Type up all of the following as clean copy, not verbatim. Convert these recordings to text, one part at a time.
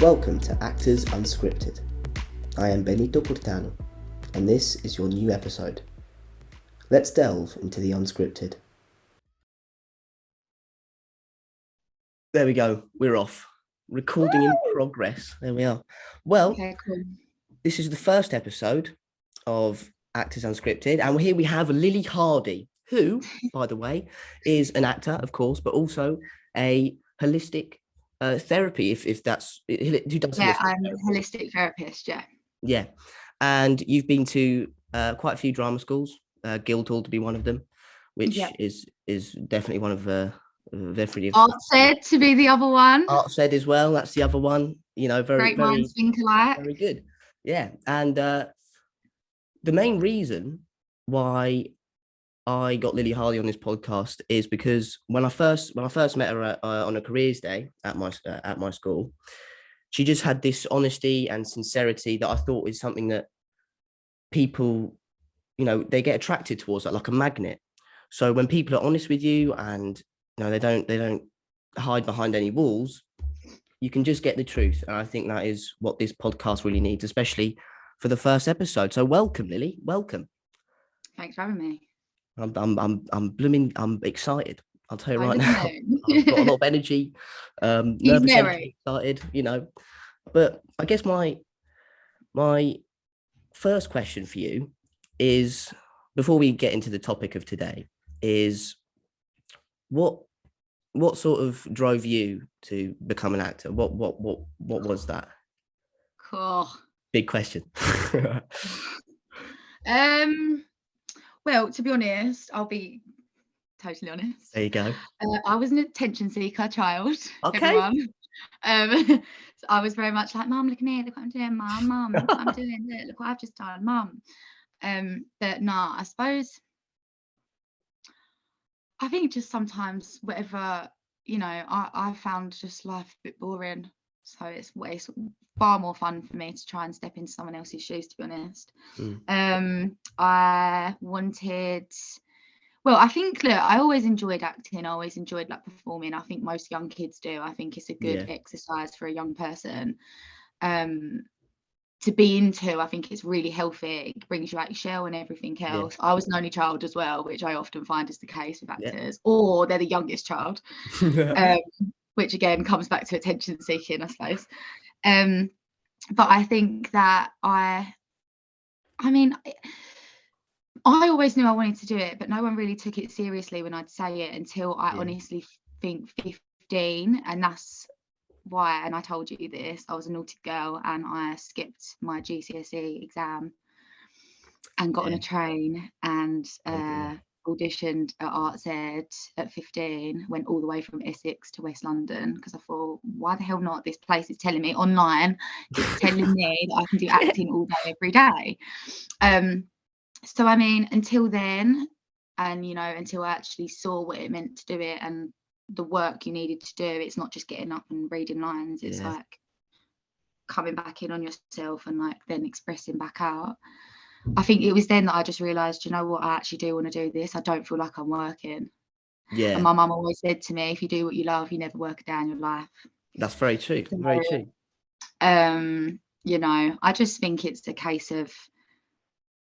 Welcome to Actors Unscripted. I am Benito Curtano, and this is your new episode. Let's delve into the unscripted. There we go, we're off. Recording in progress. There we are. Well, Okay, cool. This is the first episode of Actors Unscripted, and here we have Lily Hardy, who, by the way, is an actor, of course, but also a holistic therapy, if that's who does. Yeah, I'm a holistic therapist. Yeah, and you've been to quite a few drama schools, Guildhall to be one of them, which is definitely one of definitely. Artsed to be the other one. Artsed as well. That's the other one. You know, Great minds think alike. Very good. Yeah, and the main reason why I got Lily Hardy on this podcast is because when I first met her on a careers day at my school, she just had this honesty and sincerity that I thought is something that people, you know, they get attracted towards, like a magnet. So when people are honest with you and, you know, they don't hide behind any walls, you can just get the truth. And I think that is what this podcast really needs, especially for the first episode. So welcome, Lily. Welcome. Thanks for having me. I'm excited. I'll tell you right now. I've got a lot of energy, nervous energy, excited, you know. But I guess my first question for you is, before we get into the topic of today, is what sort of drove you to become an actor? What was that? Cool. Big question. Well, to be honest, I'll be totally honest. There you go. I was an attention seeker child. Okay. Everyone. So I was very much like, Mum, look at me, look what I'm doing, Mum, look what I'm doing, look what I've just done, Mum. But nah, I suppose I think just sometimes whatever, you know, I found just life a bit boring. So it's far more fun for me to try and step into someone else's shoes, to be honest. I wanted, well, I think, look, I always enjoyed acting. I always enjoyed like performing. I think most young kids do. I think it's a good exercise for a young person to be into. I think it's really healthy. It brings you out your shell and everything else. I was an only child as well, which I often find is the case with actors, or they're the youngest child, which again comes back to attention seeking, I suppose. But I think that I mean, I always knew I wanted to do it, but no one really took it seriously when I'd say it until I honestly think 15. And that's why, and I told you this, I was a naughty girl and I skipped my GCSE exam and got on a train and auditioned at Artsed at 15, went all the way from Essex to West London because I thought, why the hell not? This place is telling me online, it's telling me that I can do acting all day, every day. So, I mean, until then, and, you know, until I actually saw what it meant to do it and the work you needed to do, it's not just getting up and reading lines, it's like coming back in on yourself and like then expressing back out. I think it was then that I just realised, you know what, I actually do want to do this. I don't feel like I'm working. And my mum always said to me, if you do what you love, you never work a day in your life. That's very true. So, very true. You know, I just think it's a case of,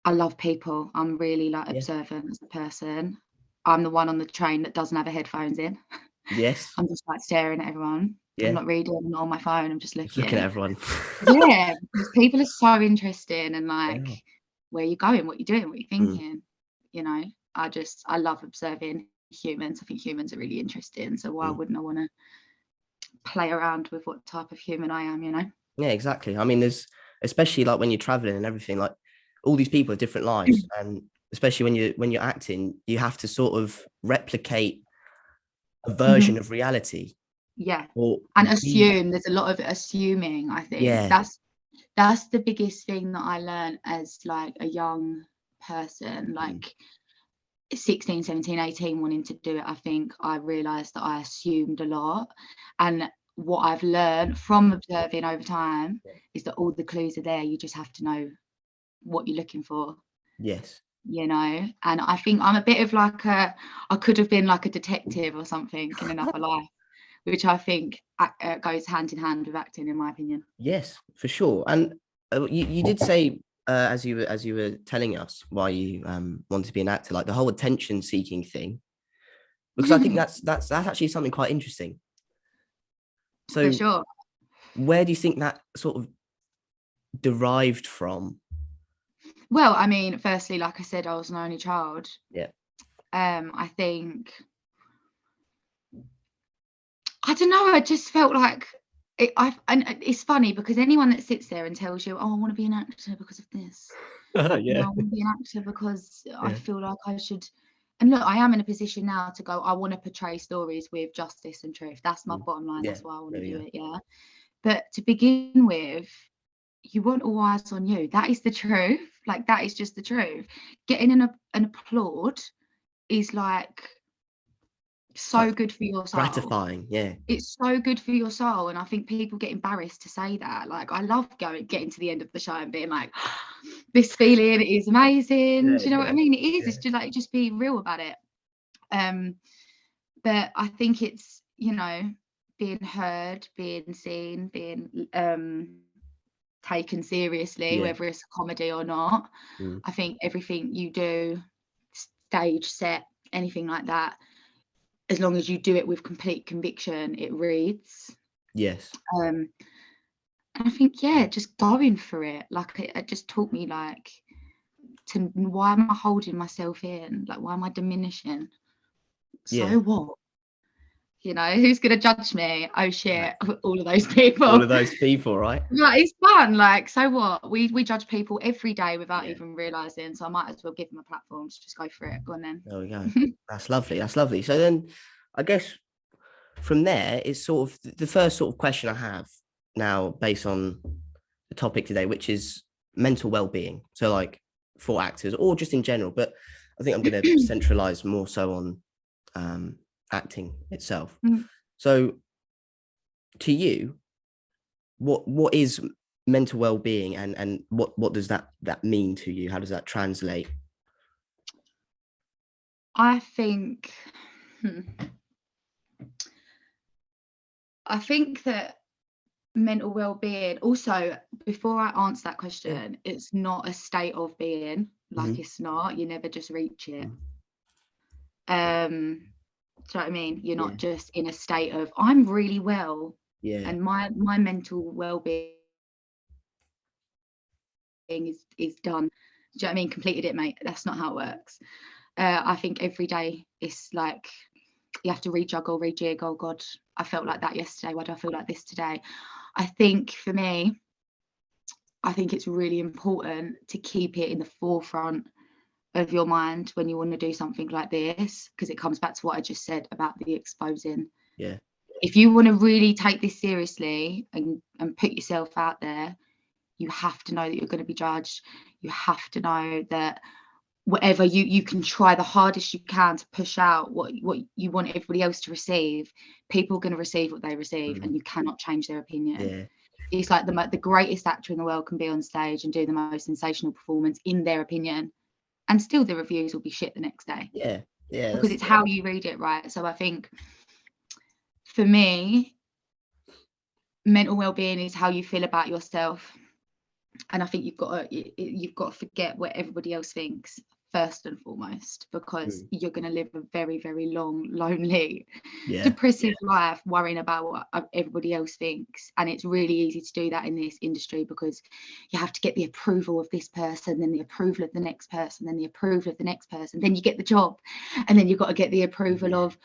I love people. I'm really like observant as a person. I'm the one on the train that doesn't have her headphones in. Yes. I'm just like staring at everyone. I'm not reading, I'm not on my phone. I'm just looking at everyone. Because people are so interesting and like, where are you going? What are you doing? What are you thinking? You know, I love observing humans. I think humans are really interesting. So why wouldn't I want to play around with what type of human I am, you know? Yeah, exactly. I mean, there's, especially like when you're traveling and everything, like all these people have different lives, and especially when you're acting, you have to sort of replicate a version of reality. And assume. There's a lot of assuming, I think. That's the biggest thing that I learned as like a young person, like 16, 17, 18, wanting to do it. I think I realized that I assumed a lot, and what I've learned from observing over time is that all the clues are there. You just have to know what you're looking for. You know, and I think I'm a bit of like I could have been like a detective or something in another life, which I think goes hand in hand with acting, in my opinion. Yes, for sure. And you did say, as you were telling us why you wanted to be an actor, like the whole attention seeking thing, because I think that's actually something quite interesting. So For sure. where do you think that sort of derived from? Well, I mean, firstly, like I said, I was an only child. Yeah. I think, I don't know, I just felt like and it's funny because anyone that sits there and tells you, oh, I want to be an actor because of this, Yeah. I want to be an actor because I Yeah. feel like I should. And look, I am in a position now to go, I want to portray stories with justice and truth. That's my bottom line. Yeah, That's why I want to there do we it. Yeah. But to begin with, you want all eyes on you. That is the truth. Like, that is just the truth. Getting an applaud is like so good for your soul. Gratifying, yeah. It's so good for your soul, and I think people get embarrassed to say that. Like, I love getting to the end of the show and being like, this feeling is amazing. Yeah, Do you know what I mean? It is. yeah. It's just like, just be real about it. But I think it's, you know, being heard, being seen, being taken seriously, Yeah. whether it's a comedy or not. I think everything you do, stage, set, anything like that, as long as you do it with complete conviction, it reads. Yes. And I think, yeah, just going for it. Like, it just taught me, like, to why am I holding myself in? Like, why am I diminishing? Yeah. So what? You know, who's gonna judge me? Oh shit, all of those people. All of those people, right? Like, it's fun. Like, so what? We judge people every day without Yeah. even realizing. So I might as well give them a platform to just go for it. Go on then. There we go. That's lovely. That's lovely. So then, I guess from there, it's sort of the first sort of question I have now, based on the topic today, which is mental well-being. So, like, for actors or just in general, but I think I'm going to centralize more so on acting itself. So, to you, what is mental well-being, and what does that mean to you? How does that translate? I think that mental well-being, also, before I answer that question, it's not a state of being. Like, it's not, you never just reach it. Do you know what I mean? You're not just in a state of, I'm really well, and my mental well-being is done. Do you know what I mean? Completed it, mate. That's not how it works. I think every day it's like you have to rejig. Oh God, I felt like that yesterday. Why do I feel like this today? I think for me, I think it's really important to keep it in the forefront of your mind when you want to do something like this, because it comes back to what I just said about the exposing. Yeah. If you want to really take this seriously and put yourself out there, you have to know that you're going to be judged. You have to know that whatever you can try the hardest you can to push out what you want everybody else to receive, people are going to receive what they receive, and you cannot change their opinion. It's like the greatest actor in the world can be on stage and do the most sensational performance in their opinion, and still the reviews will be shit the next day. Because it's how you read it, right? So I think for me, mental well-being is how you feel about yourself, and I think you've got to forget what everybody else thinks first and foremost, because you're going to live a very, very long, lonely, depressive life worrying about what everybody else thinks. And it's really easy to do that in this industry, because you have to get the approval of this person, then the approval of the next person, then the approval of the next person, then you get the job, and then you've got to get the approval of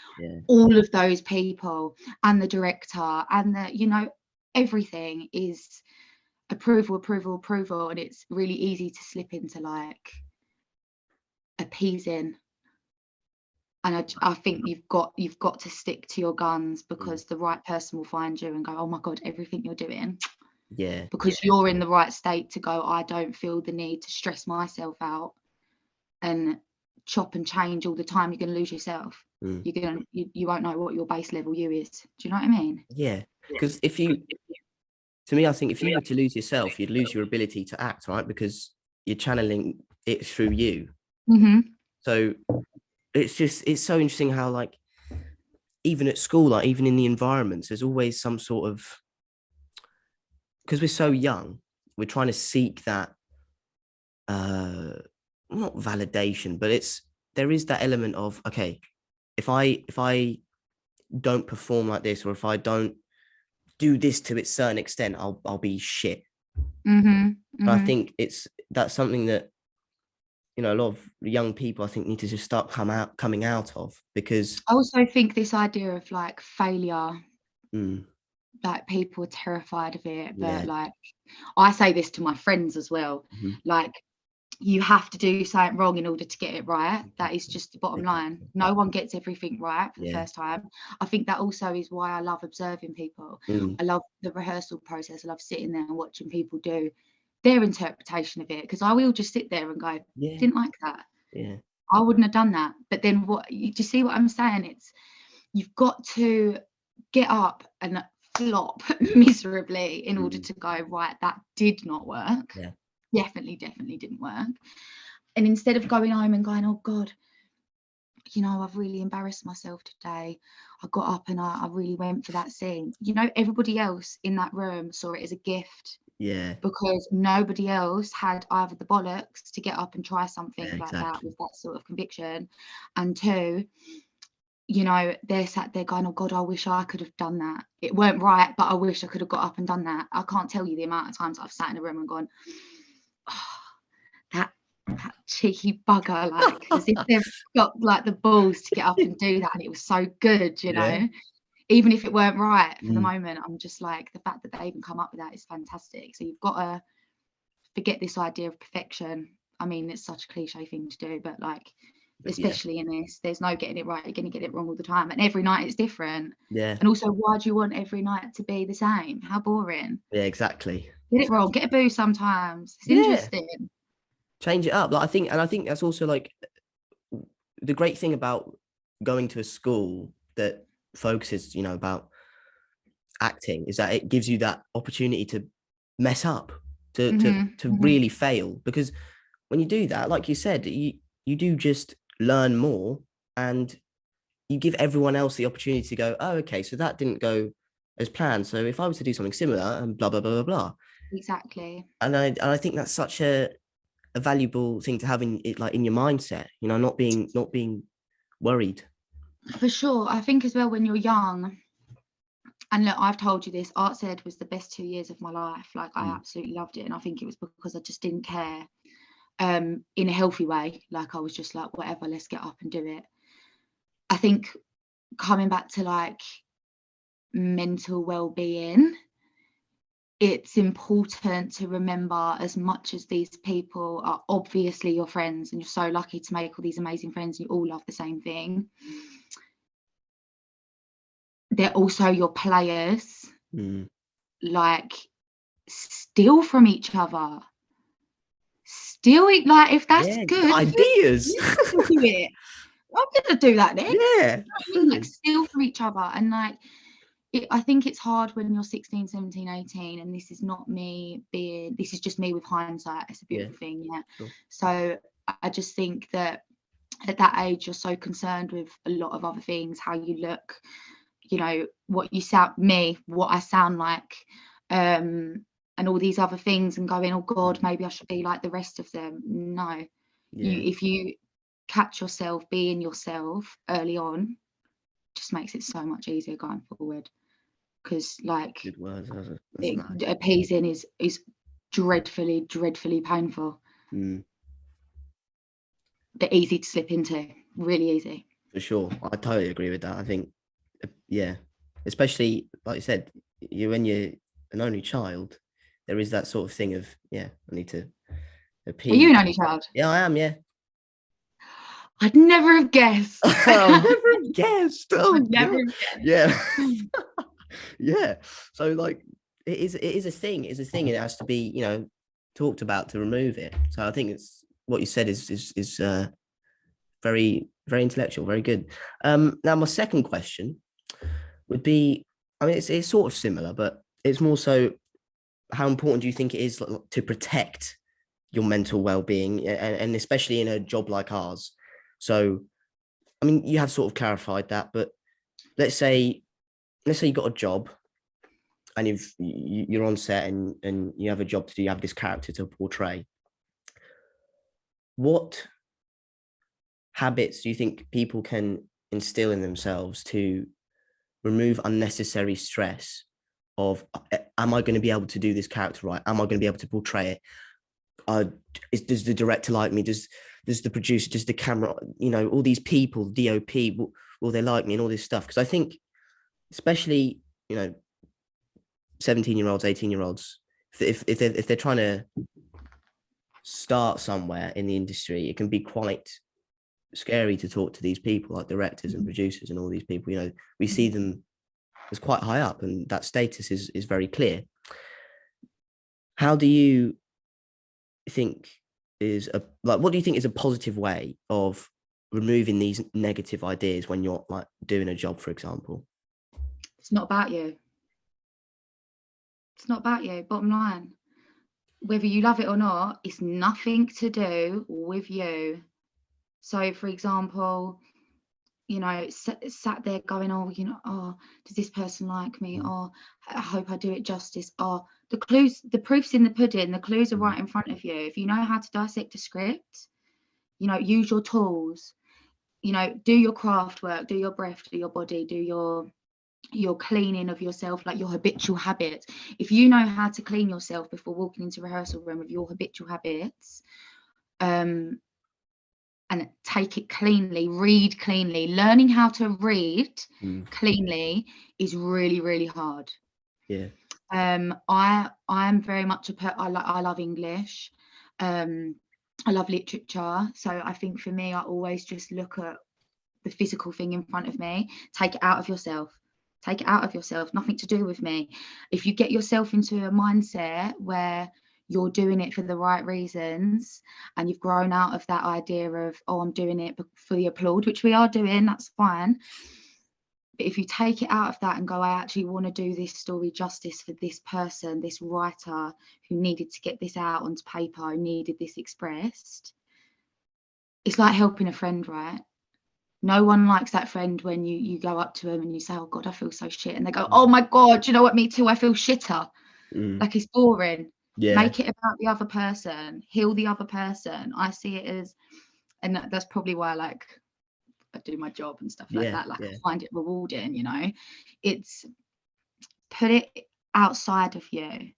all of those people, and the director, and the, you know, everything is approval, and it's really easy to slip into like appeasing. And I think you've got to stick to your guns, because the right person will find you and go, oh my God, everything you're doing, because you're in the right state to go, I don't feel the need to stress myself out and chop and change all the time. You're going to lose yourself. You won't know what your base level you is. Do you know what I mean? Because to me, I think if you were to lose yourself, you'd lose your ability to act, right? Because you're channeling it through you. So it's so interesting how, like, even at school, like even in the environments, there's always some sort of, because we're so young, we're trying to seek that not validation, but there is that element of, okay, if I don't perform like this, or if I don't do this to its certain extent, I'll be shit. I think that's something that, you know, a lot of young people, I think, need to just start coming out of, because I also think this idea of like failure, mm, like people are terrified of it, but yeah, like I say this to my friends as well, like you have to do something wrong in order to get it right. That is just the bottom line. exactly. No one gets everything right for the Yeah. first time. I think that also is why I love observing people. I love the rehearsal process. I love sitting there and watching people do their interpretation of it, because I will just sit there and go, Yeah. didn't like that. Yeah. I wouldn't have done that. But then do you see what I'm saying? It's, you've got to get up and flop miserably in order to go, right, that did not work. Yeah. Definitely didn't work. And instead of going home and going, oh God, you know, I've really embarrassed myself today, I got up and I really went for that scene. You know, everybody else in that room saw it as a gift, Yeah. because nobody else had either the bollocks to get up and try something Yeah, like that exactly. with that sort of conviction. And two, you know, they're sat there going, oh God, I wish I could have done that. It weren't right, but I wish I could have got up and done that. I can't tell you the amount of times I've sat in a room and gone, oh, that cheeky bugger, like as if they've got like the balls to get up and do that, and it was so good, you Yeah. know, even if it weren't right for the moment. I'm just like, the fact that they even come up with that is fantastic. So you've got to forget this idea of perfection. I mean, it's such a cliche thing to do, but like, But yeah. especially in this, there's no getting it right. You're going to get it wrong all the time, and every night it's different. Yeah. And also, why do you want every night to be the same? How boring. Yeah, exactly. Get it wrong, get a boo sometimes. It's Yeah. interesting. Change it up. Like, I think that's also like the great thing about going to a school that focuses, you know, about acting, is that it gives you that opportunity to mess up, to really fail. Because when you do that, like you said, you do just learn more, and you give everyone else the opportunity to go, oh, okay, so that didn't go as planned. So if I was to do something similar, and blah blah blah blah blah. Exactly. And I think that's such a valuable thing to have in it, like in your mindset, you know, not being worried. For sure. I think as well, when you're young, and look, I've told you this, Arts Ed was the best 2 years of my life. Like, I absolutely loved it. And I think it was because I just didn't care, in a healthy way. Like, I was just like, whatever, let's get up and do it. I think coming back to like mental well-being, it's important to remember, as much as these people are obviously your friends and you're so lucky to make all these amazing friends, you all love the same thing, they're also your players. Like, steal from each other, steal it. Like, if that's good, Ideas. do it. I'm gonna do that then. Yeah. You know, like, steal from each other. And like, I think it's hard when you're 16, 17, 18, and this is not me being, this is just me with hindsight. It's a beautiful thing. Yeah. Sure. So I just think that at that age, you're so concerned with a lot of other things, how you look, you know, what you sound, what I sound like, and all these other things, and going, oh God, maybe I should be like the rest of them. No. If you catch yourself being yourself early on, just makes it so much easier going forward. Because like, good words. Appeasing is dreadfully painful, but easy to slip into, really easy. For sure, I totally agree with that. I think, yeah, especially like you said, when you're an only child, there is that sort of thing of, I need to appease. Are you an only child? Yeah, I am. Yeah. I'd never have guessed. I'd never have guessed. Oh, I'd never have guessed. Yeah. Yeah. So like, it is a thing. It's a thing. It has to be, you know, talked about to remove it. So I think it's what you said is very, very intellectual, very good. Now my second question would be, I mean, it's sort of similar, but it's more so, how important do you think it is to protect your mental well-being, and especially in a job like ours? So, I mean, you have sort of clarified that, but let's say you got a job and you're on set and you have a job to do, you have this character to portray. What habits do you think people can instill in themselves to remove unnecessary stress of, am I going to be able to do this character right? Am I going to be able to portray it? Does the director like me? Does the producer, does the camera, all these people, DOP, will they like me, and all this stuff? Because I think, especially 17-year-olds, 18-year-olds, if they're trying to start somewhere in the industry, it can be quite scary to talk to these people, like directors and producers and all these people. We see them as quite high up, and that status is very clear. How do you think what do you think is a positive way of removing these negative ideas when you're like doing a job, for example? It's not about you. It's not about you, bottom line. Whether you love it or not, it's nothing to do with you. So, for example, sat there going, oh, does this person like me? Oh, I hope I do it justice. Oh, the proof's in the pudding. The clues are right in front of you. If you know how to dissect a script, use your tools, do your craft work, do your breath, do your body, do your cleaning of yourself, like your habitual habits. If you know how to clean yourself before walking into rehearsal room with your habitual habits, and take it cleanly, read cleanly. Learning how to read cleanly is really, really hard. Yeah. I'm very much I love English. I love literature. So I think for me, I always just look at the physical thing in front of me. Take it out of yourself. Take it out of yourself. Nothing to do with me. If you get yourself into a mindset where you're doing it for the right reasons and you've grown out of that idea of, oh, I'm doing it for the applaud, which we are doing, that's fine. But if you take it out of that and go, I actually want to do this story justice for this person, this writer who needed to get this out onto paper, who needed this expressed, it's like helping a friend, right? No one likes that friend when you go up to them and you say, oh God, I feel so shit. And they go, oh my God, you know what? Me too. I feel shitter. Like, it's boring. Yeah. Make it about the other person, heal the other person. I see it as, and that's probably why I do my job and stuff like that. I find it rewarding, It's put it outside of you.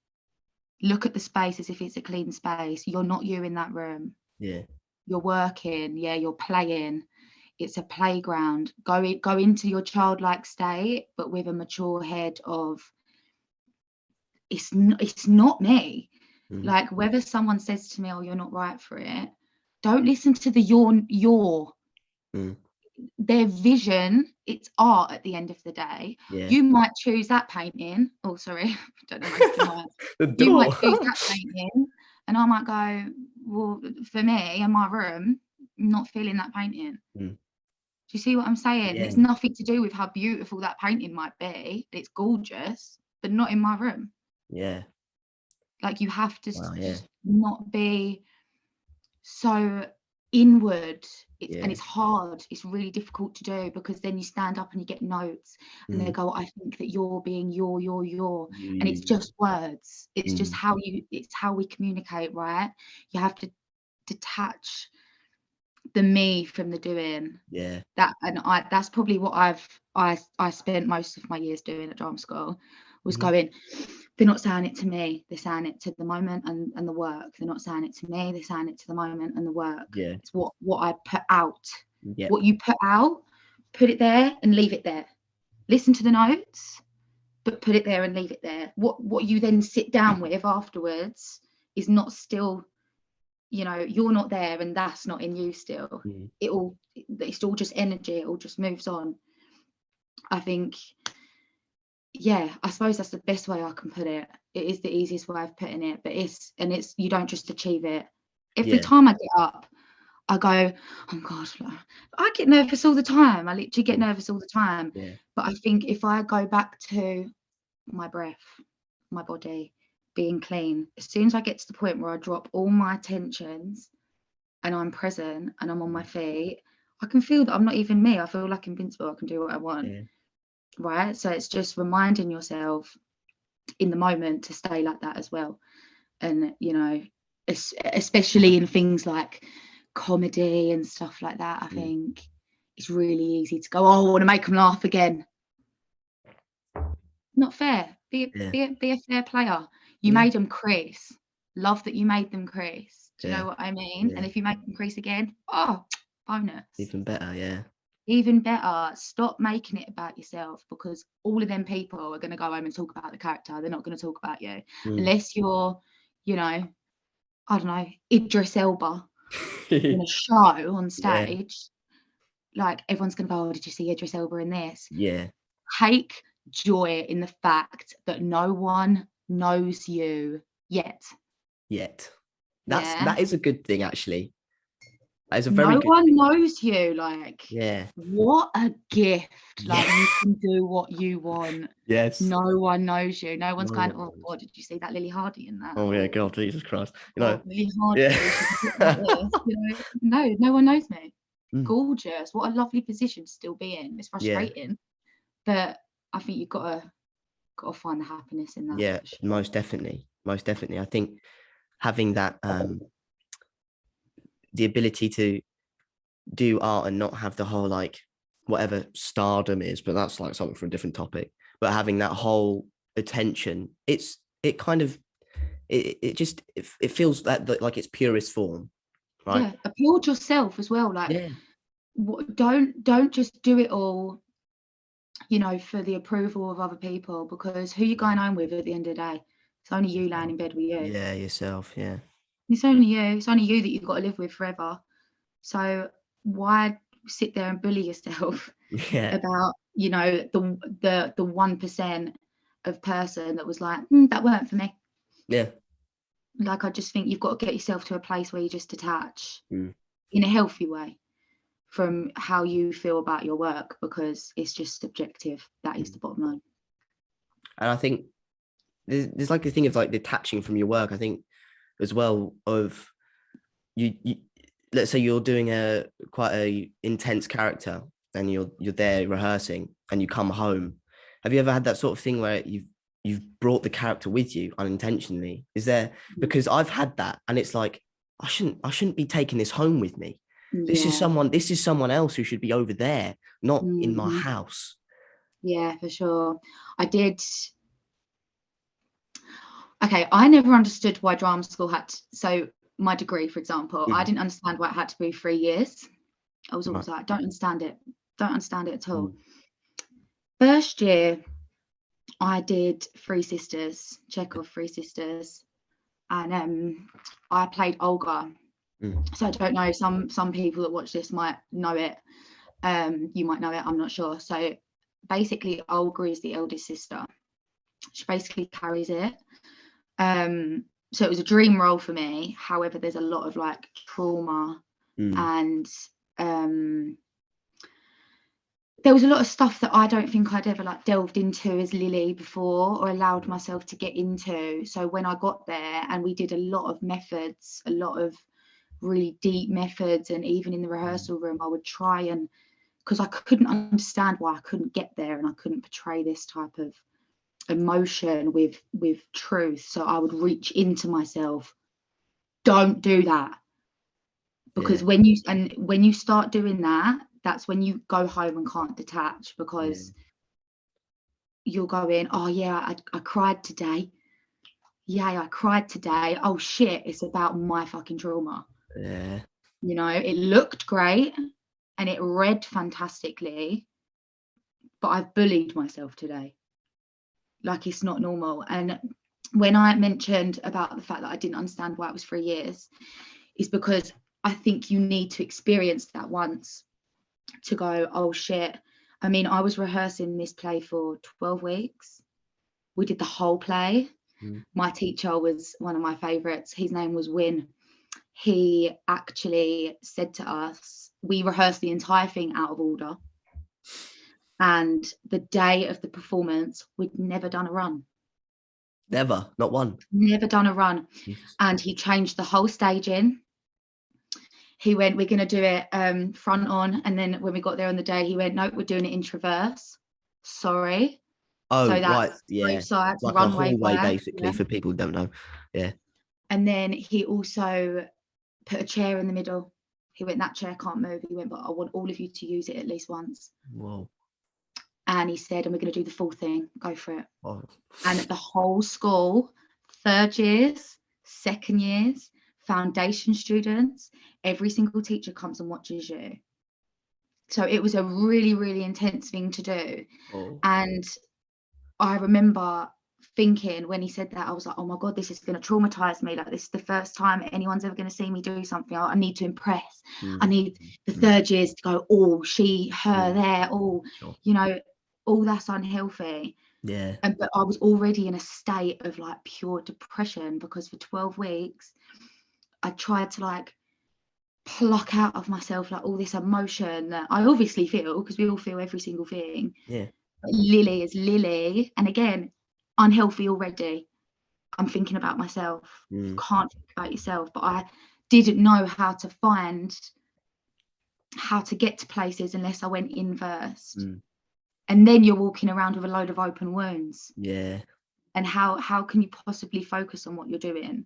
Look at the space as if it's a clean space. You're not you in that room. Yeah. You're working. Yeah, you're playing. It's a playground. Go into your childlike state, but with a mature head of, it's not me. Like, whether someone says to me, oh, you're not right for it, don't listen to the your their vision. It's art at the end of the day. You might choose that painting. Oh, sorry, don't know. You might choose that painting, and I might go, well, for me in my room, I'm not feeling that painting. Do you see what I'm saying? It's nothing to do with how beautiful that painting might be. It's gorgeous, but not in my room. Yeah. Like, you have to just not be so inward. And it's hard. It's really difficult to do, because then you stand up and you get notes and they go, I think that you're being you're. And it's just words. It's just it's how we communicate, right? You have to detach the me from the doing. That's probably what I spent most of my years doing at drama school, was going, they're not saying it to me, they're saying it to the moment and the work. They're not saying it to me, they're saying it to the moment and the work. It's what I put out. What you put out, put it there and leave it there. Listen to the notes, but put it there and leave it there. What you then sit down with afterwards is not still, you're not there, and that's not in you still. It's all just energy. It all just moves on. I think, I suppose that's the best way I can put it. It is the easiest way of putting it, but it's you don't just achieve it. Every time I get up, I go, oh God, I get nervous all the time. I literally get nervous all the time. But I think if I go back to my breath, my body being clean, as soon as I get to the point where I drop all my tensions and I'm present and I'm on my feet, I can feel that I'm not even me. I feel like invincible. I can do what I want. right? So it's just reminding yourself in the moment to stay like that as well. And, you know, especially in things like comedy and stuff like that, I think it's really easy to go, oh, I want to make them laugh again. Not fair. Be a fair player. You made them crease. Love that you made them crease. Do you know what I mean? And if you make them crease again, oh, bonus. Even better, yeah. Even better. Stop making it about yourself, because all of them people are going to go home and talk about the character. They're not going to talk about you. Unless you're, you know, I don't know, Idris Elba in a show on stage. Like, everyone's going to go, oh, did you see Idris Elba in this? Yeah. Take joy in the fact that no one knows you yet. That is a good thing, actually. That is a very no good one thing. knows you. Like, what a gift. Like, you can do what you want. No one knows you. No one's going, oh God, did you see that Lily Hardy in that? Oh yeah, God, Jesus Christ. You know, Lily Hardy, like this. You know, no one knows me. Gorgeous. What a lovely position to still be in. It's frustrating, but I think you've got to find the happiness in that. Yeah, sure. most definitely. I think having that the ability to do art and not have the whole, like, whatever stardom is, but that's like something for a different topic, but having that whole attention, it feels that like its purest form, right? Applaud yourself as well. Like, don't just do it all, you know, for the approval of other people, because who you going home with at the end of the day? It's only you lying in bed with you. Yeah, yourself. Yeah, it's only you that you've got to live with forever. So why sit there and bully yourself about, you know, the 1% of person that was like, that weren't for me. Like, I just think you've got to get yourself to a place where you just detach in a healthy way from how you feel about your work, because it's just subjective. That is the bottom line. And I think there's like the thing of like detaching from your work. I think as well of you let's say you're doing quite a intense character and you're there rehearsing and you come home. Have you ever had that sort of thing where you've brought the character with you unintentionally? Is there, because I've had that, and it's like, I shouldn't be taking this home with me. This is someone else who should be over there, not in my house. Yeah, for sure. I never understood why drama school so my degree, for example, I didn't understand why it had to be 3 years. I was always like, don't understand it at all. First year, I did Three Sisters, Chekhov Three Sisters, and I played Olga. So I don't know, some people that watch this might know it. You might know it, I'm not sure. So basically, Olga is the eldest sister. She basically carries it. So it was a dream role for me. However, there's a lot of like trauma and there was a lot of stuff that I don't think I'd ever like delved into as Lily before, or allowed myself to get into. So when I got there, and we did a lot of methods, a lot of really deep methods, and even in the rehearsal room, I would try, and because I couldn't understand why I couldn't get there and I couldn't portray this type of emotion with truth. So I would reach into myself. Don't do that, because when you start doing that, that's when you go home and can't detach, because you'll go in, oh yeah, I cried today. I cried today. Oh shit, it's about my fucking trauma. You know, it looked great and it read fantastically, but I've bullied myself today. Like, it's not normal. And when I mentioned about the fact that I didn't understand why it was 3 years, is because I think you need to experience that once to go, oh shit. I mean, I was rehearsing this play for 12 weeks. We did the whole play. My teacher was one of my favorites. His name was Win. He actually said to us, we rehearsed the entire thing out of order. And the day of the performance, we'd never done a run. Never, not one. Never done a run. Jesus. And he changed the whole staging. He went, we're going to do it front on. And then when we got there on the day, he went, no, we're doing it in traverse. sorry. Oh, So right. that's Yeah. both sides, Like a runway hallway, back. basically, for people who don't know. Yeah. And then he also put a chair in the middle. He went, that chair can't move. He went, but I want all of you to use it at least once. Whoa. And he said, and we're going to do the full thing. Go for it. Oh. And the whole school, third years, second years, foundation students, every single teacher comes and watches you. So it was a really, really intense thing to do. Oh. And I remember thinking when he said that, I was like, oh my God, this is going to traumatize me. Like, this is the first time anyone's ever going to see me do something. I need to impress. I need the third years to go, oh, she, her, there, oh, Sure. you know, all that's unhealthy. Yeah. But I was already in a state of like pure depression, because for 12 weeks I tried to like pluck out of myself like all this emotion that I obviously feel, because we all feel every single thing. Yeah. But Lily is Lily, and again, unhealthy already. I'm thinking about myself. Can't think about yourself. But I didn't know how to get to places unless I went in first. And then you're walking around with a load of open wounds. Yeah. And how can you possibly focus on what you're doing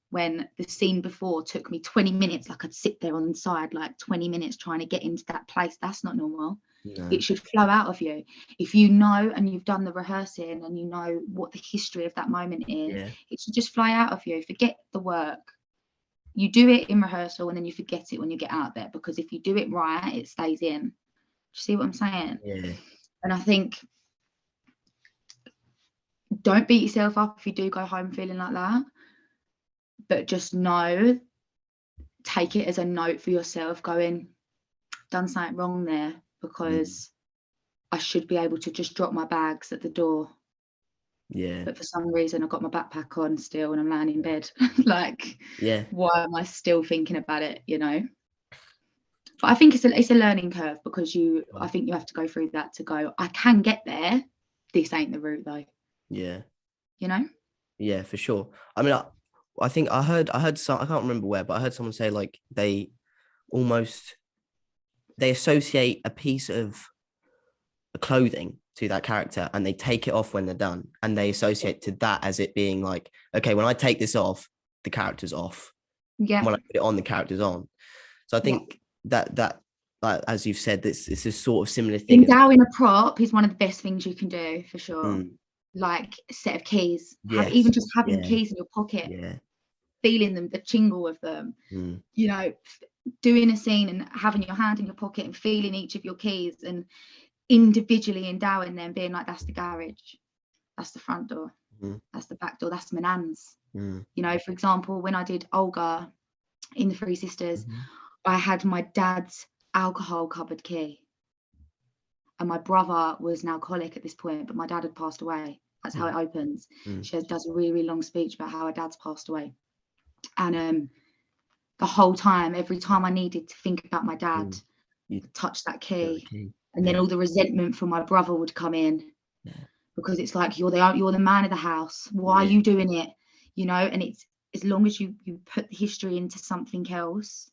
when the scene before took me 20 minutes? Like, I'd sit there on the side like 20 minutes trying to get into that place. That's not normal. No. It should flow out of you. If you know and you've done the rehearsing and you know what the history of that moment is, it should just fly out of you. Forget the work. You do it in rehearsal and then you forget it when you get out there, because if you do it right, it stays in. Do you see what I'm saying? Yeah. And I think, don't beat yourself up if you do go home feeling like that, but just know, take it as a note for yourself, going, done something wrong there, because I should be able to just drop my bags at the door. Yeah. But for some reason I got my backpack on still and I'm lying in bed. Like, why am I still thinking about it, you know? But I think it's a learning curve, because I think you have to go through that to go, I can get there. This ain't the route though. Yeah. You know? Yeah, for sure. I mean, I think I heard some, I can't remember where, but I heard someone say like they associate a piece of clothing to that character and they take it off when they're done, and they associate to that as it being like, okay, when I take this off, the character's off. Yeah. When I put it on, the character's on. So I think that as you've said, this is sort of similar thing. Endowing a prop is one of the best things you can do, for sure. Like a set of keys, even just having keys in your pocket, feeling them, the jingle of them, you know, doing a scene and having your hand in your pocket and feeling each of your keys and individually endowing them, being like, that's the garage, that's the front door, that's the back door, that's my nan's. You know, for example, when I did Olga in the Three Sisters, I had my dad's alcohol cupboard key, and my brother was an alcoholic at this point, but my dad had passed away. That's how it opens. She does a really, really long speech about how her dad's passed away. And the whole time, every time I needed to think about my dad, you touch that key. And then all the resentment from my brother would come in, because it's like, you're the man of the house. Why are you doing it? You know, and it's, as long as you put the history into something else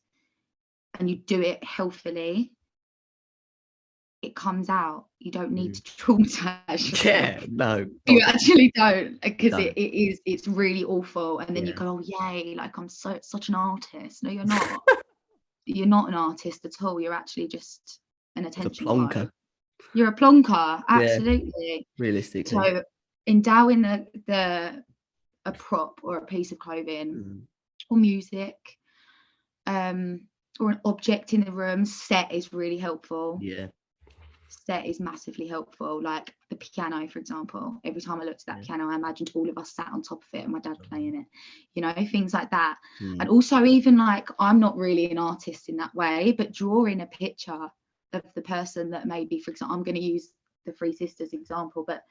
and you do it healthily, it comes out. You don't need to traumatize yourself. Yeah, no. You actually don't, because it's really awful. And then you go, oh yay, like I'm such an artist. No, you're not. You're not an artist at all. You're actually just an attention plonker. You're a plonker, absolutely. Realistically. So endowing a prop or a piece of clothing or music, or an object in the room, set is really helpful. Yeah. Set is massively helpful. Like the piano, for example. Every time I looked at that piano, I imagined all of us sat on top of it and my dad playing it. You know, things like that. And also, even like, I'm not really an artist in that way, but drawing a picture of the person that maybe, for example, I'm going to use the Three Sisters example, but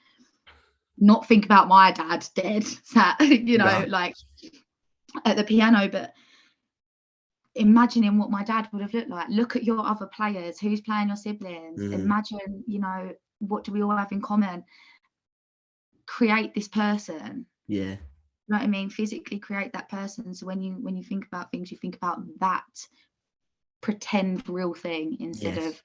not think about my dad dead, sat, you know, like at the piano, but imagining what my dad would have looked like. Look at your other players, who's playing your siblings. Imagine, you know, what do we all have in common? Create this person. Yeah. You know what I mean? Physically create that person. So when you think about things, you think about that pretend real thing instead of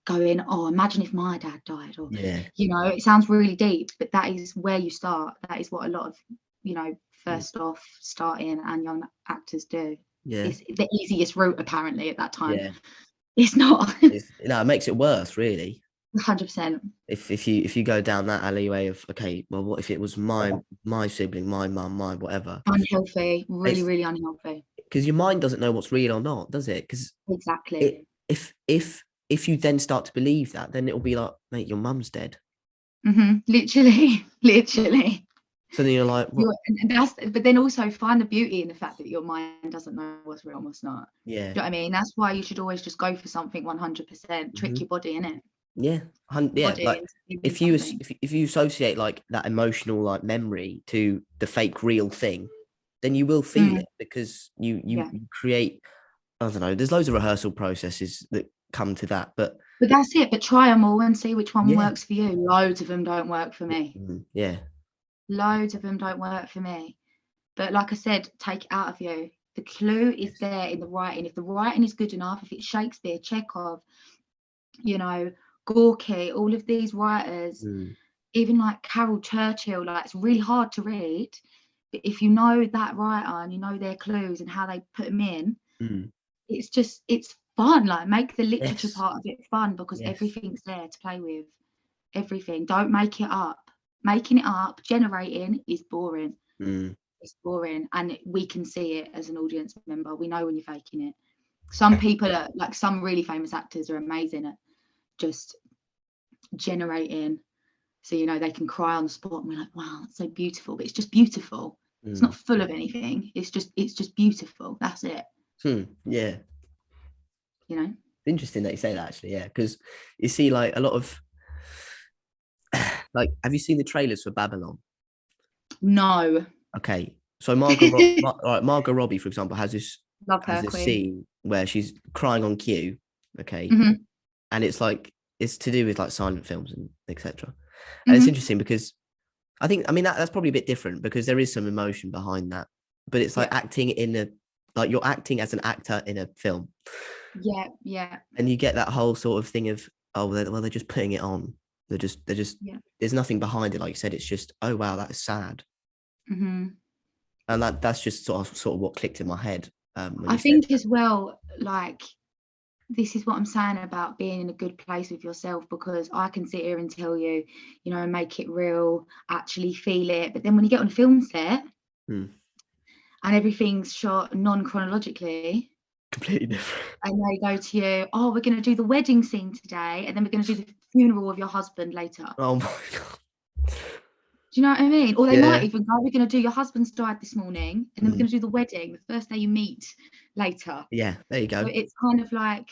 going, oh, imagine if my dad died, or Yeah. you know, it sounds really deep, but that is where you start. That is what a lot of, you know, first off starting and young actors do. Yeah. It's the easiest route apparently at that time. Yeah. It's not. It makes it worse, really. 100%. If you go down that alleyway of, okay, well, what if it was my sibling, my mum, my whatever? Unhealthy, really, really unhealthy. Because your mind doesn't know what's real or not, does it? Because Exactly. if you then start to believe that, then it'll be like, mate, your mum's dead. Literally, literally. So then you're like, what? But then also find the beauty in the fact that your mind doesn't know what's real and what's not. Yeah. Do you know what I mean? That's why you should always just go for something 100%. Trick your body, innit? Yeah. Yeah. Like if you associate like that emotional like memory to the fake real thing, then you will feel it, because you create, I don't know, there's loads of rehearsal processes that come to that, but that's it. But try them all and see which one works for you. Loads of them don't work for me. Yeah. Loads of them don't work for me. But like I said, take it out of you. The clue is there in the writing. If the writing is good enough, if it's Shakespeare, Chekhov, you know, Gorky, all of these writers, even like Carol Churchill, like it's really hard to read. But if you know that writer and you know their clues and how they put them in, it's fun. Like make the literature part of it fun, because everything's there to play with. Everything. Don't make it up. Making it up, generating is boring. It's boring, and we can see it as an audience member. We know when you're faking it. Some people are like, some really famous actors are amazing at just generating, so you know they can cry on the spot and we're like, wow, it's so beautiful. But it's just beautiful. It's not full of anything. It's just beautiful. That's it. Yeah. You know, it's interesting that you say that, actually. Yeah, because you see like a lot of like, have you seen the trailers for Babylon? No. Okay, so Margot Robbie, for example, has this scene where she's crying on cue. Okay, and it's like, it's to do with like silent films and etc. And it's interesting because I mean that's probably a bit different, because there is some emotion behind that, but it's like acting like you're acting as an actor in a film. Yeah. And you get that whole sort of thing of, oh, they're just putting it on. They're just there's nothing behind it. Like you said, it's just, oh wow, that is sad. And that's just sort of what clicked in my head. I think as well, like, this is what I'm saying about being in a good place with yourself, because I can sit here and tell you, you know, make it real, actually feel it. But then when you get on a film set and everything's shot non-chronologically, completely different, and they go to you, oh, we're going to do the wedding scene today, and then we're going to do the funeral of your husband later. Oh my God. Do you know what I mean? Or they might even go, we're going to do your husband's died this morning, and then we're going to do the wedding, the first day you meet, later. Yeah, there you go. So it's kind of like,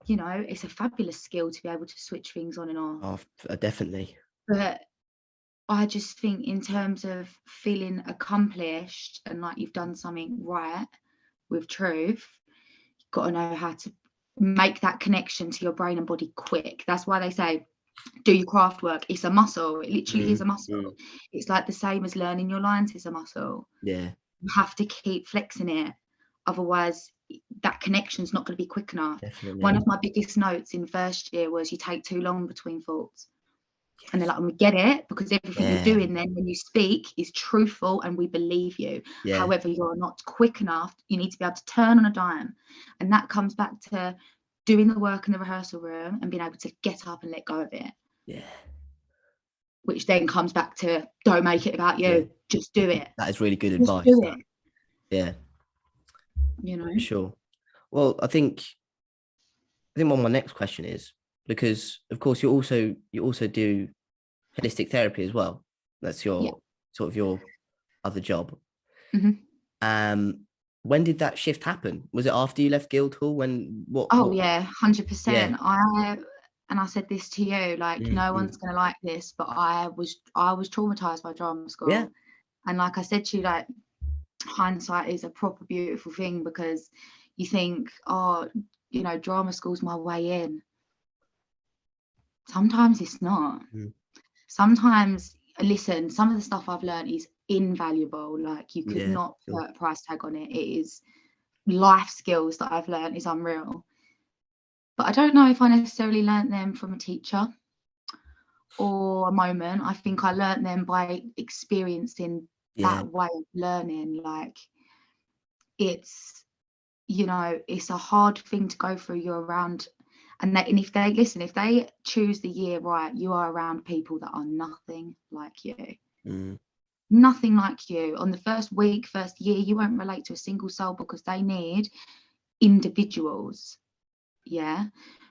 you know, it's a fabulous skill to be able to switch things on and off. Oh, definitely. But I just think in terms of feeling accomplished and like you've done something right with truth, you've got to know how to make that connection to your brain and body quick. That's why they say, do your craft work. It's a muscle. It literally is a muscle. It's like the same as learning your lines is a muscle. Yeah. You have to keep flexing it. Otherwise, that connection's not going to be quick enough. Definitely. One of my biggest notes in first year was you take too long between thoughts. And they're like, we get it, because everything you're doing then when you speak is truthful and we believe you. However, you're not quick enough. You need to be able to turn on a dime. And that comes back to doing the work in the rehearsal room and being able to get up and let go of it. Yeah. Which then comes back to, don't make it about you. Just do it. That is really good Just advice. do it. Yeah. You know? For sure. Well, I think what my next question is, because of course you also do holistic therapy as well. That's your sort of your other job. When did that shift happen? Was it after you left Guildhall? Yeah, 100%. I said this to you, like, no one's gonna like this, but I was traumatized by drama school. And like I said to you, like, hindsight is a proper beautiful thing, because you think, oh, you know, drama school's my way in. Sometimes it's not. Sometimes, listen, some of the stuff I've learned is invaluable. Like, you could not put a price tag on it. It is life skills that I've learned is unreal. But I don't know if I necessarily learnt them from a teacher or a moment. I think I learnt them by experiencing that way of learning. Like, it's, you know, it's a hard thing to go through. You're around, and if they choose the year right, you are around people that are nothing like you. Nothing like you. On the first week, first year, you won't relate to a single soul because they need individuals. Yeah.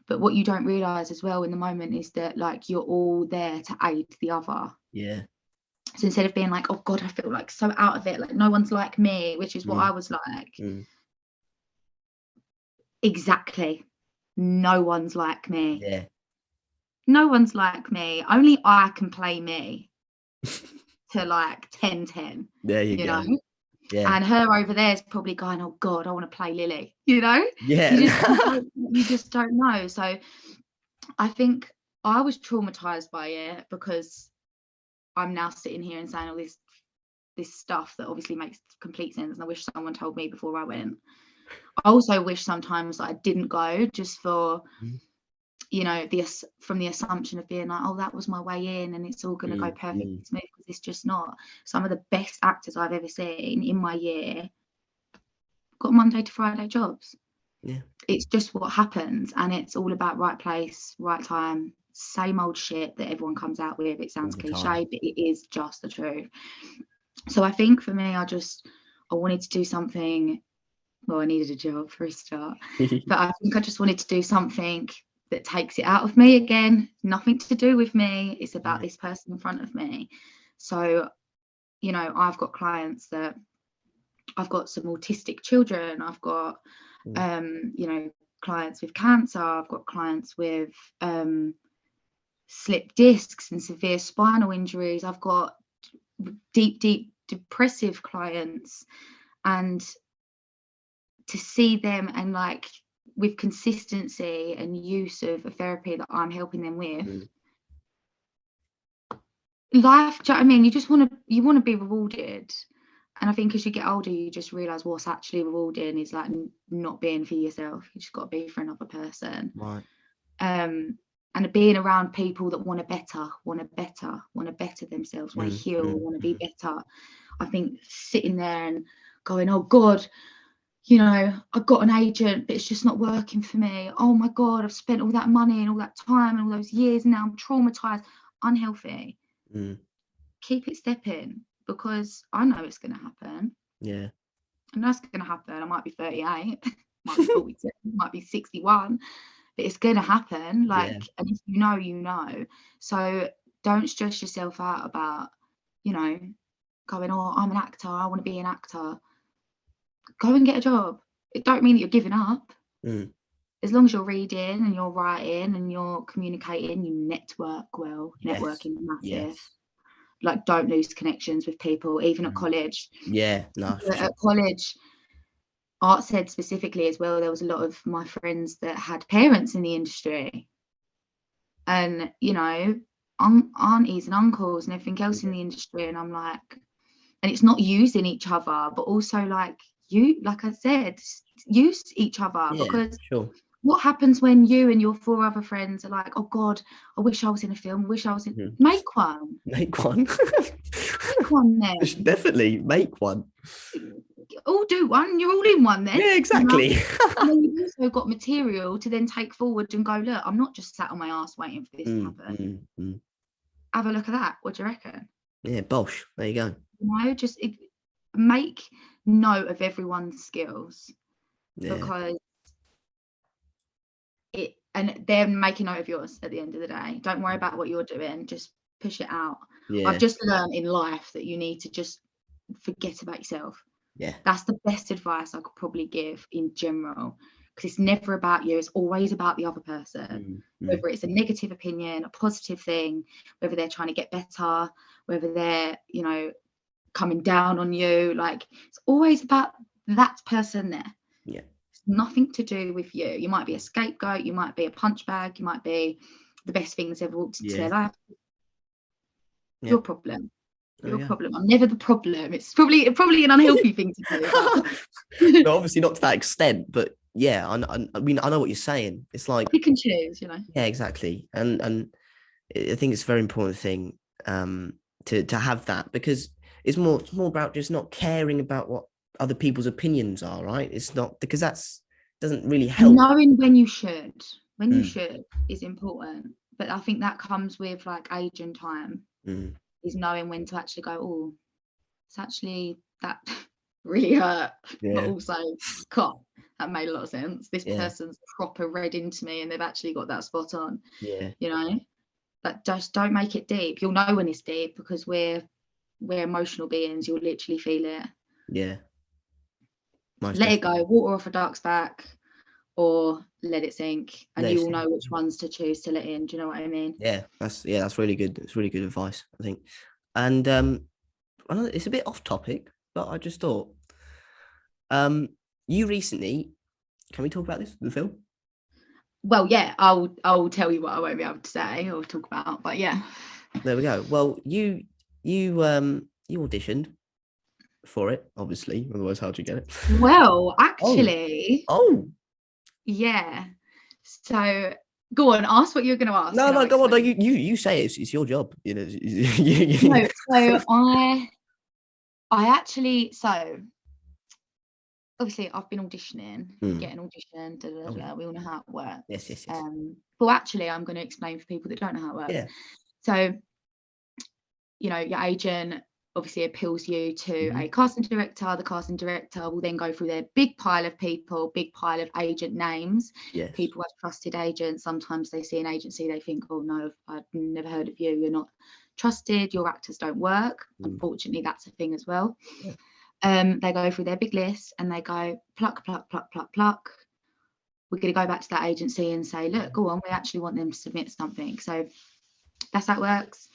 But what you don't realize as well in the moment is that, like, you're all there to aid the other. Yeah. So instead of being like, oh God, I feel like so out of it, like no one's like me, which is what I was like. Exactly. No one's like me. Yeah. No one's like me. Only I can play me to like 10-10. There you go. Know? Yeah. And her over there is probably going, oh God, I want to play Lily, you know? Yeah. You just don't know. So I think I was traumatized by it because I'm now sitting here and saying all this stuff that obviously makes complete sense. And I wish someone told me before I went. I also wish sometimes that I didn't go, just for, you know, from the assumption of being like, oh, that was my way in and it's all going to go perfectly smooth, because it's just not. Some of the best actors I've ever seen in my year got Monday to Friday jobs. Yeah. It's just what happens, and it's all about right place, right time, same old shit that everyone comes out with. It sounds cliche, but it is just the truth. So I think for me, I wanted to do something. Well, I needed a job for a start, but I think I just wanted to do something that takes it out of me again. Nothing to do with me. It's about this person in front of me. So, you know, I've got clients that I've got some autistic children. I've got, you know, clients with cancer. I've got clients with slipped discs and severe spinal injuries. I've got deep depressive clients, and to see them and like with consistency and use of a therapy that I'm helping them with, life, do you know what I mean? You want to be rewarded. And I think as you get older, you just realize what's actually rewarding is like not being for yourself. You just got to be for another person. Right. And being around people that want to better themselves, want to heal, want to be better. I think sitting there and going, oh God, you know, I've got an agent, but it's just not working for me. Oh my God, I've spent all that money and all that time and all those years, and now I'm traumatized, unhealthy. Keep it stepping, because I know it's going to happen. Yeah. And that's going to happen. I might be 38, might be 42, might be 61, but it's going to happen. Like, and if you know, you know. So don't stress yourself out about, you know, going, oh, I'm an actor, I want to be an actor. Go and get a job. It don't mean that you're giving up. As long as you're reading and you're writing and you're communicating, you network well. Networking is massive. Like, don't lose connections with people, even at college. Yeah, no. At college, Art said specifically as well, there was a lot of my friends that had parents in the industry, and, you know, aunties and uncles and everything else in the industry. And I'm like, and it's not using each other, but also like, you, like I said, use each other, because what happens when you and your 4 other friends are like, oh God, I wish I was in a film, I wish I was in, make one make one then. Definitely make one. All do one, you're all in one then. Yeah, exactly. You know? And then you've also got material to then take forward and go, look, I'm not just sat on my ass waiting for this to happen. Have a look at that. What do you reckon? Yeah, bosh, there you go. You know, just make note of everyone's skills, because and then make a note of yours at the end of the day. Don't worry about what you're doing, just push it out. I've just learned in life that you need to just forget about yourself. That's the best advice I could probably give in general, because it's never about you, it's always about the other person. Whether it's a negative opinion, a positive thing, whether they're trying to get better, whether they're, you know, coming down on you, like, it's always about that person there. It's nothing to do with you. You might be a scapegoat, you might be a punch bag, you might be the best thing that's ever walked into their life. Your problem. Your problem. I'm never the problem. It's probably an unhealthy thing to do. No, obviously not to that extent, but yeah, I mean, I know what you're saying. It's like, Pick and choose, you know. yeah, exactly. And I think it's a very important thing to have that, because it's more about just not caring about what other people's opinions are, right? It's not, because that's doesn't really And help. knowing when you should Mm, is important. But I think that comes with like age and time, mm, is knowing when to actually go, oh, it's actually that really hurt, but yeah, also, God, that made a lot of sense. This yeah, person's proper read into me and they've actually got that spot on, yeah, you know. But just don't make it deep. You'll know when it's deep because we're emotional beings. You'll literally feel it. yeah. Most Let it definitely. go, water off a duck's back, or let it sink, and you Let's will see. know which ones to choose to let in. Do you know what I mean? That's really good. It's really good advice, I think. And I know it's a bit off topic, but I just thought, um, you recently, can we talk about this, the film? Well, yeah, I'll tell you what I won't be able to say or talk about, but yeah. There we go. Well, you auditioned for it, obviously. Otherwise, how'd you get it? Well, Oh, actually, oh, yeah. So go on, ask what you're going to ask, no, and no, I'll go on. No, explain. you say it. It's your job. You know. No, so I actually, so obviously I've been auditioning. You Hmm. get an audition, da, da, Oh, da, we all know how it yes, works. yes, yes. But actually, I'm going to explain for people that don't know how it works. Yeah. So, you know, your agent obviously appeals you to Mhm. a casting director. The casting director will then go through their big pile of people, big pile of agent names. Yes. People have trusted agents. Sometimes they see an agency, they think, oh no, I've never heard of you. You're not trusted. Your actors don't work. Mm. Unfortunately, that's a thing as well. Yeah. They go through their big list and they go pluck, pluck, pluck, pluck, pluck. We're going to go back to that agency and say, look, go on, we actually want them to submit something. So that's how it works.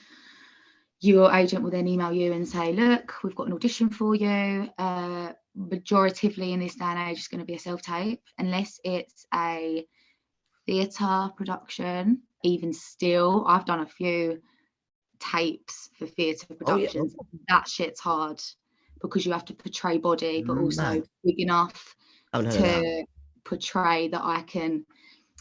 Your agent will then email you and say, look, we've got an audition for you. Majoritively in this day and age, it's going to be a self-tape, unless it's a theatre production. Even still, I've done a few tapes for theatre Oh yeah. productions. That shit's hard because you have to portray body, but also Mad. big enough I haven't heard of that. to portray that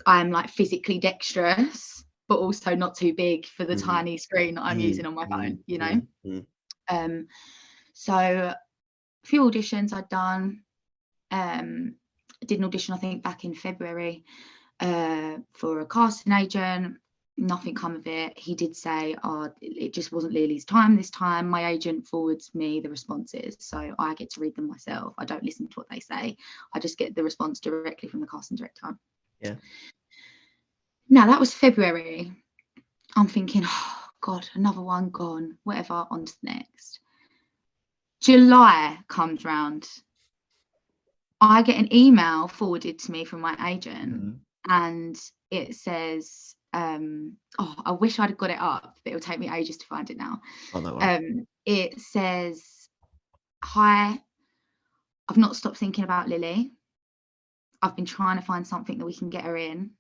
I'm like physically dexterous, but also not too big for the Mm, tiny screen that I'm using on my phone, you know. So a few auditions I'd done. Did an audition, I think, back in February for a casting agent. Nothing come of it. He did say, oh, it just wasn't Lily's time this time. My agent forwards me the responses, so I get to read them myself. I don't listen to what they say. I just get the response directly from the casting director. Yeah. Now, that was February. I'm thinking, oh, God, another one gone, whatever, on to the next. July comes round. I get an email forwarded to me from my agent, and it says, oh, I wish I'd got it up, but it'll take me ages to find it now. Oh, no way. It says, hi, I've not stopped thinking about Lily. I've been trying to find something that we can get her in.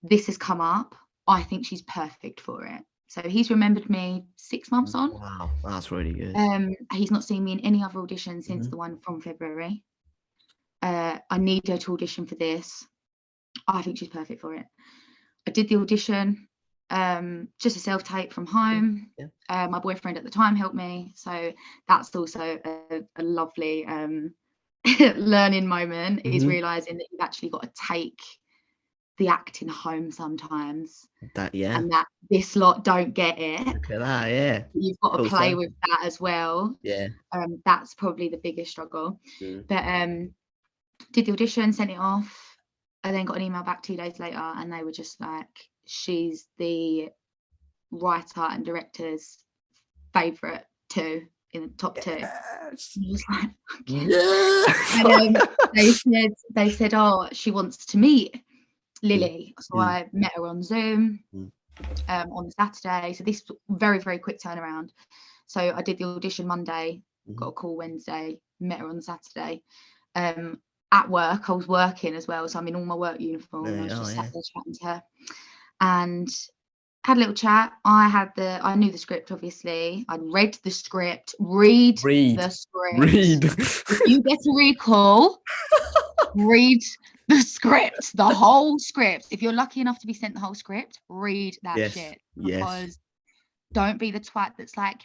This has come up. I think she's perfect for it. So he's remembered me 6 months on. Wow, that's really good. He's not seen me in any other audition since the one from February. I need her to audition for this. I think she's perfect for it. I did the audition, just a self-tape from home. Yeah. My boyfriend at the time helped me. So that's also a lovely learning moment, is realizing that you've actually got to take the acting home sometimes. And that this lot don't get it. Look at that, yeah. You've got to play with that as well. Yeah. That's probably the biggest struggle. Mm. But did the audition, sent it off. I then got an email back 2 days later, and they were just like, she's the writer and director's favourite two in the top two. Yes. I was like, okay. Yeah. And they said, oh, she wants to meet Lily. So I met her on Zoom on the Saturday. So this was very, very quick turnaround. So I did the audition Monday, got a call Wednesday, met her on Saturday. At work, I was working as well, so I'm in all my work uniform. I was just sat there chatting to her and had a little chat. I knew the script, obviously. I'd read the script. Read the script. Read. If you get a recall, read the script, the whole script. If you're lucky enough to be sent the whole script, read that shit. Because don't be the twat that's like,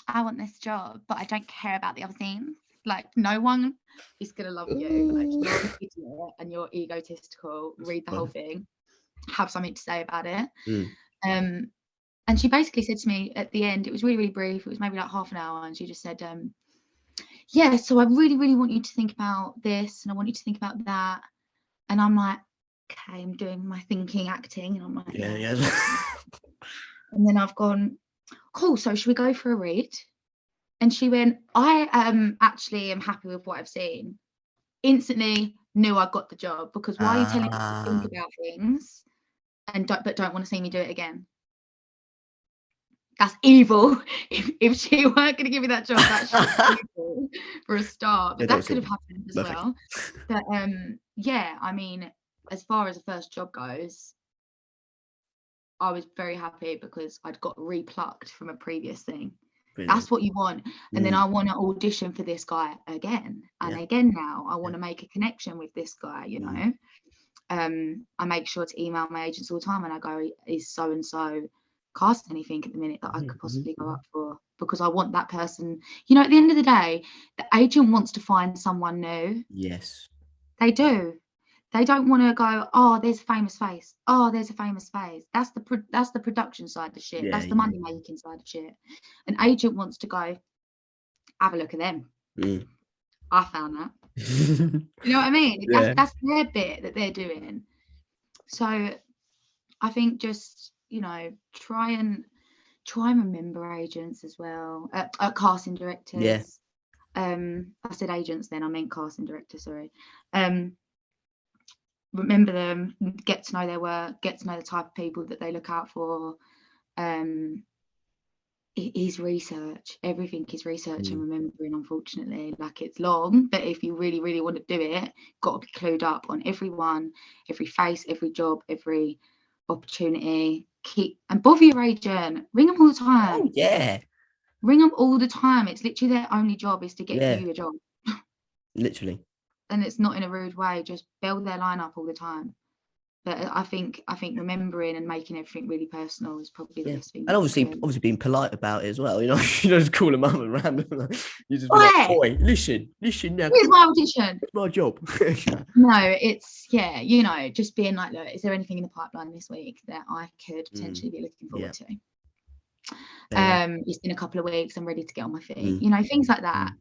I want this job, but I don't care about the other things. Like, no one is gonna love you. Like, you're an idiot and you're egotistical. Read the whole thing, have something to say about it. And she basically said to me at the end, it was really, really brief, it was maybe like half an hour, and she just said, yeah, so I really, really want you to think about this, and I want you to think about that. And I'm like, okay, I'm doing my thinking, acting, and I'm like, yeah. And then I've gone, cool, so should we go for a read? And she went, I actually am happy with what I've seen. Instantly knew I got the job, because why are you telling me to think about things and don't want to see me do it again? That's evil. If she weren't going to give me that job, that's evil for a start. But that could have happened as well. But yeah, I mean, as far as the first job goes, I was very happy because I'd got replucked from a previous thing. Brilliant. That's what you want. And then I want to audition for this guy again and again. Now I want to make a connection with this guy, you know. I make sure to email my agents all the time and I go, is so and so cast anything at the minute that I could possibly go up for? Because I want that person, you know, at the end of the day, the agent wants to find someone new. Yes, they do. They don't want to go, oh, there's a famous face. Oh, there's a famous face. That's the production side of shit. That's the money making side of shit. An agent wants to go, have a look at them. I found that. You know what I mean? That's their bit that they're doing. So I think just, you know, try and remember agents as well. Casting directors. I said agents then, I meant casting directors, sorry. Remember them, get to know their work, get to know the type of people that they look out for. It is research. Everything is research and remembering, unfortunately. Like, it's long, but if you really, really want to do it, got to be clued up on everyone, every face, every job, every opportunity. And bother your agent. Ring them all the time. Oh, yeah. Ring them all the time. It's literally their only job is to get you a job. Literally. And it's not in a rude way, just build their line up all the time. But I think remembering and making everything really personal is probably the best thing. And obviously being polite about it as well. You know, you don't just call them up and random. You just be like, boy, listen now. Here's my audition. It's my job. No, it's you know, just being like, look, is there anything in the pipeline this week that I could potentially be looking forward to? It's been a couple of weeks. I'm ready to get on my feet. You know, things like that.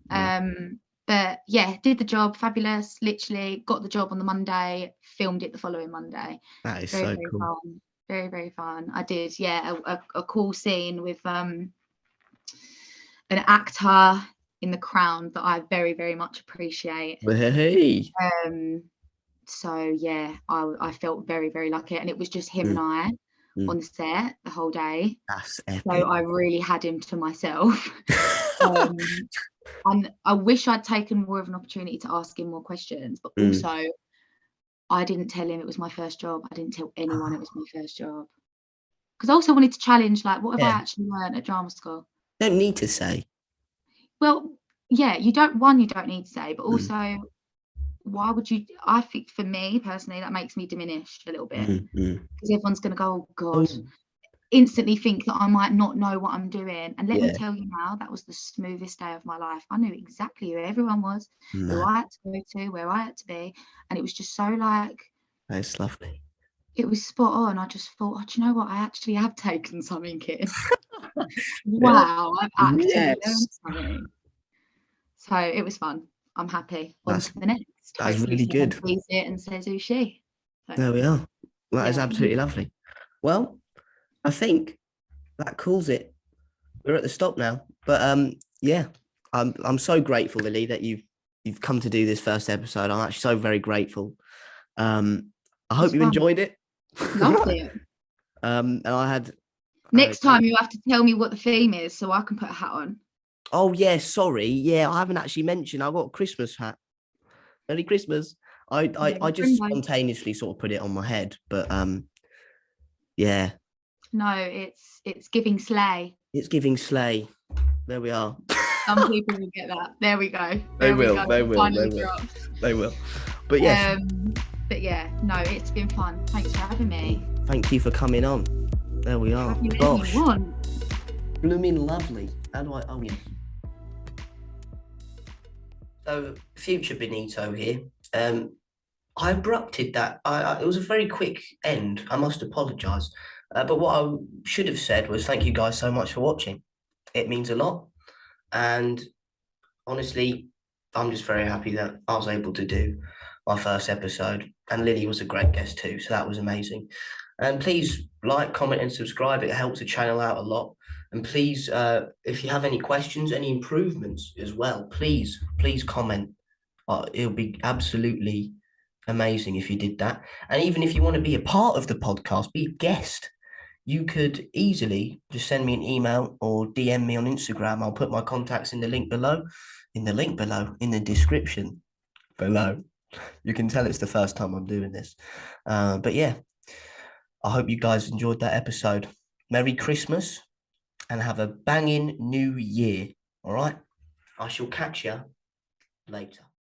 But yeah, did the job, fabulous. Literally got the job on the Monday, filmed it the following Monday. That is very cool. Fun. Very, very fun. I did, a cool scene with an actor in The Crown that I very, very much appreciate. Hey. So yeah, I felt very, very lucky, and it was just him and I on the set the whole day. That's epic. So I really had him to myself. And I wish I'd taken more of an opportunity to ask him more questions, but also I didn't tell him it was my first job. I didn't tell anyone it was my first job, because I also wanted to challenge, like, what have I actually learned at drama school? Don't need to say. Well, yeah, you don't need to say, but also why would you? I think for me personally, that makes me diminish a little bit, because everyone's going to go, oh God, instantly think that I might not know what I'm doing. And let me tell you now, that was the smoothest day of my life. I knew exactly who everyone was, who I had to go to, where I had to be, and it was just so like, that's lovely. It was spot on. I just thought, do you know what? I actually have taken something in. Wow, I've actually learned something. So it was fun. I'm happy. On to the next. That's really good. Sees it and says, who's she? So, there we are. That is absolutely lovely. Well, I think that calls it. We're at the stop now, but I'm so grateful, Lily, that you've come to do this first episode. I'm actually so very grateful. I hope you enjoyed it. Loved it. And I had. Next time you have to tell me what the theme is so I can put a hat on. Oh yeah, sorry. Yeah, I haven't actually mentioned. I got a Christmas hat. Merry Christmas. I just spontaneously sort of put it on my head, but yeah. No, it's giving sleigh. It's giving sleigh. There we are. Some people will get that. There we go. They will. But yes. But yeah, no, it's been fun. Thanks for having me. Thank you for coming on. There we are. Have you Gosh. you want? Blooming lovely. How do I? Oh, yes. So, future Benito here. I abrupted that. It was a very quick end. I must apologise. But what I should have said was thank you guys so much for watching. It means a lot. And honestly, I'm just very happy that I was able to do my first episode. And Lily was a great guest too. So that was amazing. And please like, comment, and subscribe. It helps the channel out a lot. And please, if you have any questions, any improvements as well, please comment. It'll be absolutely amazing if you did that. And even if you want to be a part of the podcast, be a guest, you could easily just send me an email or DM me on Instagram. I'll put my contacts in the link below, in the description below. You can tell it's the first time I'm doing this. But yeah, I hope you guys enjoyed that episode. Merry Christmas and have a banging new year. All right. I shall catch you later.